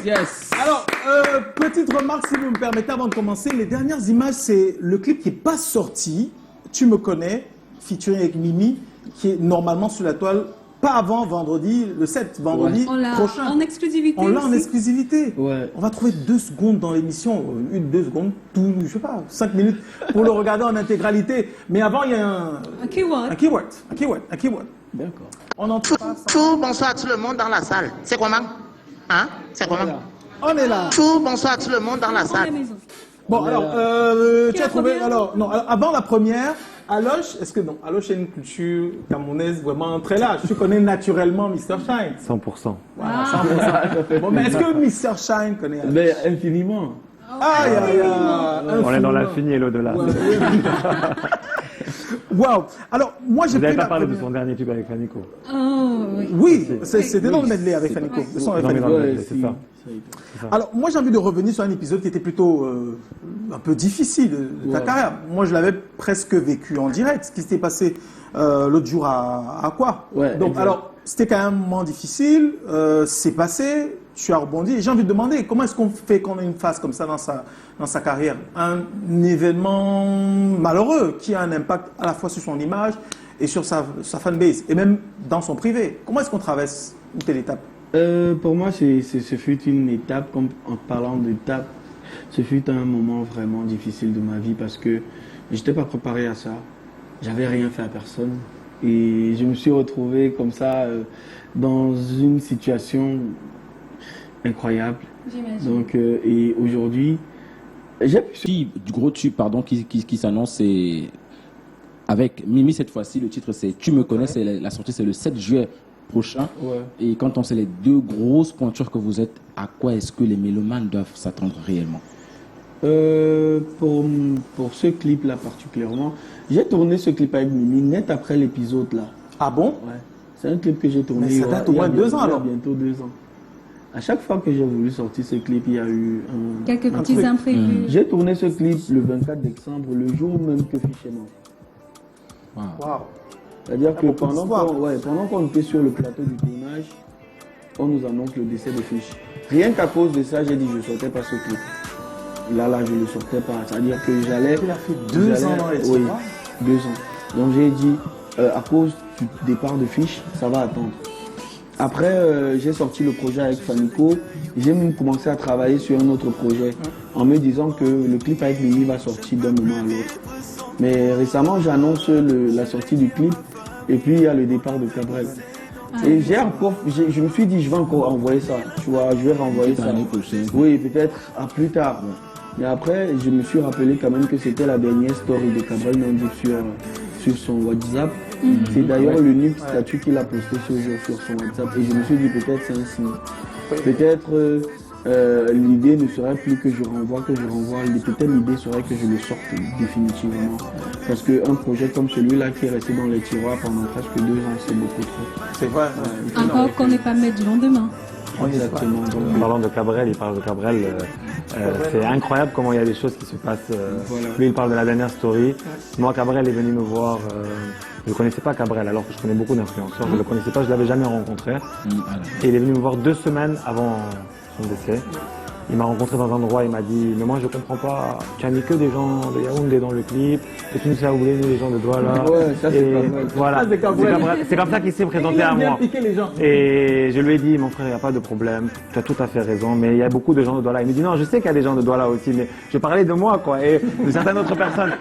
yes. Alors, petite remarque, si vous me permettez, avant de commencer. Les dernières images, c'est le clip qui n'est pas sorti. Tu me connais, featuring avec Mimi, qui est normalement sur la toile, pas avant vendredi, le 7, vendredi prochain. En exclusivité. On l'a en exclusivité. Ouais. On va trouver 2 secondes dans l'émission, 1-2 secondes, tout, je sais pas, 5 minutes pour le regarder en intégralité. Mais avant, il y a Un keyword. un keyword. D'accord. On en trouve pas. Bonsoir à tout le monde dans la salle. C'est comment? Hein? C'est comment? On est là. Bonsoir à tout le monde dans la Dans la salle. maison. Bon, alors, tu as la trouvé. première Alors, non, alors, avant la première, Aloche, est-ce que non? Aloche est une culture camerounaise vraiment très large. Tu connais naturellement Mr. Shine. 100%. Voilà, 100%. Bon, mais est-ce que Mr. Shine connaît Aloche? Mais infiniment. Aïe, aïe, aïe. On est dans l'infini et l'au-delà. Waouh. Alors, moi, j'ai Vous pris n'avez pas la parlé de première. son dernier tube avec Fanico. Oh, oui. Oui, c'était dans le medley avec Fanico. Le son avec Non, mais Fanico. dans le medley, c'est ça. Alors, moi, j'ai envie de revenir sur un épisode qui était plutôt un peu difficile de ta carrière. Moi, je l'avais presque vécu en direct, ce qui s'était passé l'autre jour à quoi. Ouais, Donc, exact. alors, c'était quand même un moment difficile, c'est passé, tu as rebondi. Et j'ai envie de demander, comment est-ce qu'on fait qu'on ait une phase comme ça dans sa carrière? Un événement malheureux qui a un impact à la fois sur son image et sur sa fanbase, et même dans son privé. Comment est-ce qu'on traverse une telle étape? Pour moi, ce fut une étape, comme en parlant d'étape, ce fut un moment vraiment difficile de ma vie parce que je n'étais pas préparé à ça. J'avais rien fait à personne. Et je me suis retrouvé comme ça dans une situation incroyable. J'imagine. Donc, et aujourd'hui, j'ai Du gros tube, pardon, qui s'annonce, c'est avec Mimi cette fois-ci. Le titre, c'est Tu me connais. C'est la sortie, c'est le 7 juillet prochain. Ouais. Et quand on sait les 2 grosses pointures que vous êtes, à quoi est-ce que les mélomanes doivent s'attendre réellement? Pour ce clip-là particulièrement, j'ai tourné ce clip avec Mimi net après l'épisode là. Ah bon? Ouais. C'est un clip que j'ai tourné. Mais ça date au moins 2 ans, alors. Bientôt 2 ans. À chaque fois que j'ai voulu sortir ce clip, il y a eu un. Quelques petits truc. imprévus. J'ai tourné ce clip le 24 décembre, le jour même que Fiche est mort. Waouh. C'est-à-dire que beaucoup d'histoire. pendant qu'on était sur le plateau du tournage, on nous annonce le décès de Fiche. Rien qu'à cause de ça, j'ai dit je ne sortais pas ce clip. Là, je ne le sortais pas. C'est-à-dire que j'allais. Il a fait 2 ans dans les Oui, tiroirs. 2 ans. Donc j'ai dit, à cause du départ de Fiche, ça va attendre. Après, j'ai sorti le projet avec Fanico. J'ai même commencé à travailler sur un autre projet en me disant que le clip avec Mimi va sortir d'un moment à l'autre. Mais récemment, j'annonce la sortie du clip et puis il y a le départ de Cabrel. Et je me suis dit, je vais encore envoyer ça. Tu vois, je vais renvoyer ça. L'année prochaine. Oui, peut-être à plus tard. Mais après, je me suis rappelé quand même que c'était la dernière story de Cabrel Nandi sur son WhatsApp. C'est d'ailleurs l'unique statut qu'il a posté ce jour sur son WhatsApp. Et je me suis dit, peut-être c'est un signe. Peut-être l'idée ne serait plus que je renvoie. Peut-être l'idée serait que je le sorte définitivement. Parce qu'un projet comme celui-là qui est resté dans les tiroirs pendant presque 2 ans, c'est beaucoup trop. C'est vrai. Encore qu'on n'est pas maître du lendemain. Exactement. Donc, En parlant de Cabrel, il parle de Cabrel. C'est incroyable comment il y a des choses qui se passent. Voilà. Lui, il parle de la dernière story. Moi, Cabrel est venu me voir. Je ne connaissais pas Cabrel, alors que je connais beaucoup d'influenceurs. Je ne le connaissais pas, je ne l'avais jamais rencontré. Et il est venu me voir 2 semaines avant son décès. Il m'a rencontré dans un endroit, il m'a dit « Mais moi, je ne comprends pas. Tu as mis que des gens de Yaoundé dans le clip. Et tu nous as oublié les gens de Douala. » Ouais, ça, c'est Et pas mal. voilà, Ça, c'est Cabrel. c'est comme ça qu'il s'est présenté Il à aime bien moi. piquer les gens. Et je lui ai dit, mon frère, il n'y a pas de problème, tu as tout à fait raison, mais il y a beaucoup de gens de Douala. Il me dit, non, je sais qu'il y a des gens de Douala aussi, mais je parlais de moi, quoi, et de certaines autres personnes.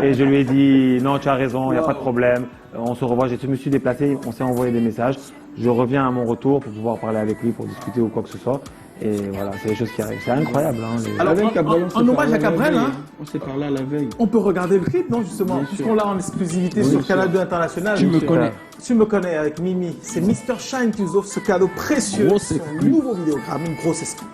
Et je lui ai dit, non, tu as raison, il n'y a pas de problème, on se revoit. Je me suis déplacé, on s'est envoyé des messages. Je reviens à mon retour pour pouvoir parler avec lui, pour discuter ou quoi que ce soit. Et voilà, c'est les choses qui arrivent. C'est incroyable. Hein, Alors, avec Cabrel, on s'est en hommage parlé à la Cabrel, veille, hein. On s'est parlé à la veille. On peut regarder le clip, non, justement, Bien sûr. puisqu'on l'a en exclusivité Oui, sur sûr. Canal 2 International. Tu me connais. Tu me connais avec Mimi. C'est Mr. Shine qui nous offre ce cadeau précieux. Grosse son exclu. nouveau vidéogramme, une grosse exclu.